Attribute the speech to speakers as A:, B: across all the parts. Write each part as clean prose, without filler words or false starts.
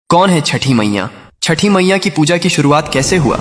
A: कौन है छठी मैया? छठी मैया की पूजा की शुरुआत कैसे हुआ?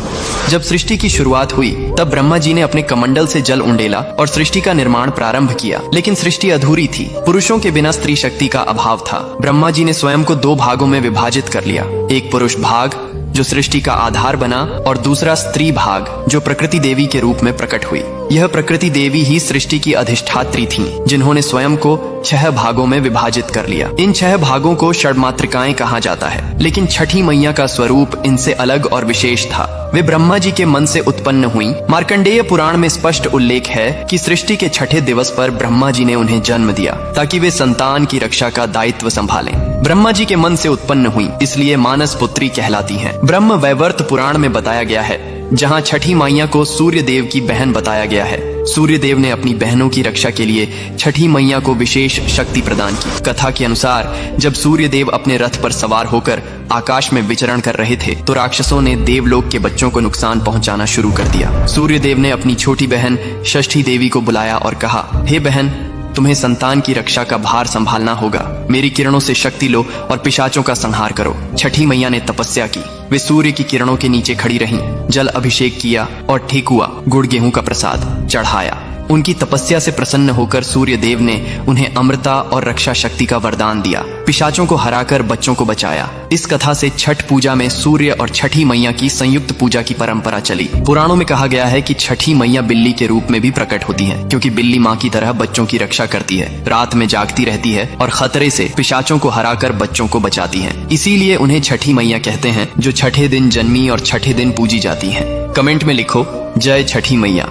A: जब सृष्टि की शुरुआत हुई तब ब्रह्मा जी ने अपने कमंडल से जल उंडेला और सृष्टि का निर्माण प्रारंभ किया, लेकिन सृष्टि अधूरी थी। पुरुषों के बिना स्त्री शक्ति का अभाव था। ब्रह्मा जी ने स्वयं को दो भागों में विभाजित कर लिया, एक पुरुष भाग जो सृष्टि का आधार बना और दूसरा स्त्री भाग जो प्रकृति देवी के रूप में प्रकट हुई। यह प्रकृति देवी ही सृष्टि की अधिष्ठात्री थीं, जिन्होंने स्वयं को 6 भागों में विभाजित कर लिया। इन 6 भागों को षड्मातृकाएं कहा जाता है, लेकिन छठी मैया का स्वरूप इनसे अलग और विशेष था। वे ब्रह्मा जी के मन से उत्पन्न हुई। मार्कंडेय पुराण में स्पष्ट उल्लेख है कि सृष्टि के छठे दिवस पर ब्रह्मा जी ने उन्हें जन्म दिया ताकि वे संतान की रक्षा का दायित्व संभालें। ब्रह्मा जी के मन से उत्पन्न हुई, इसलिए मानस पुत्री कहलाती हैं। ब्रह्म वैवर्त पुराण में बताया गया है, जहाँ छठी मैया को सूर्य देव की बहन बताया गया है। सूर्य देव ने अपनी बहनों की रक्षा के लिए छठी मैया को विशेष शक्ति प्रदान की। कथा के अनुसार जब सूर्य देव अपने रथ पर सवार होकर आकाश में विचरण कर रहे थे तो राक्षसों ने देवलोक के बच्चों को नुकसान पहुंचाना शुरू कर दिया। सूर्य देव ने अपनी छोटी बहन षष्ठी देवी को बुलाया और कहा, हे बहन, तुम्हें संतान की रक्षा का भार संभालना होगा। मेरी किरणों से शक्ति लो और पिशाचों का संहार करो। छठी मैया ने तपस्या की। वे सूर्य की किरणों के नीचे खड़ी रहीं, जल अभिषेक किया और ठेकुआ गुड़ गेहूं का प्रसाद चढ़ाया। उनकी तपस्या से प्रसन्न होकर सूर्य देव ने उन्हें अमृता और रक्षा शक्ति का वरदान दिया। पिशाचों को हराकर बच्चों को बचाया। इस कथा से छठ पूजा में सूर्य और छठी मैया की संयुक्त पूजा की परंपरा चली। पुराणों में कहा गया है कि छठी मैया बिल्ली के रूप में भी प्रकट होती हैं, क्योंकि बिल्ली माँ की तरह बच्चों की रक्षा करती है, रात में जागती रहती है और खतरे से पिशाचों को हराकर बच्चों को बचाती है। इसीलिए उन्हें छठी मैया कहते हैं, जो छठे दिन जन्मी और छठे दिन पूजी जाती है। कमेंट में लिखो, जय छठी मैया।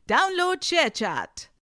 B: Download ShareChat.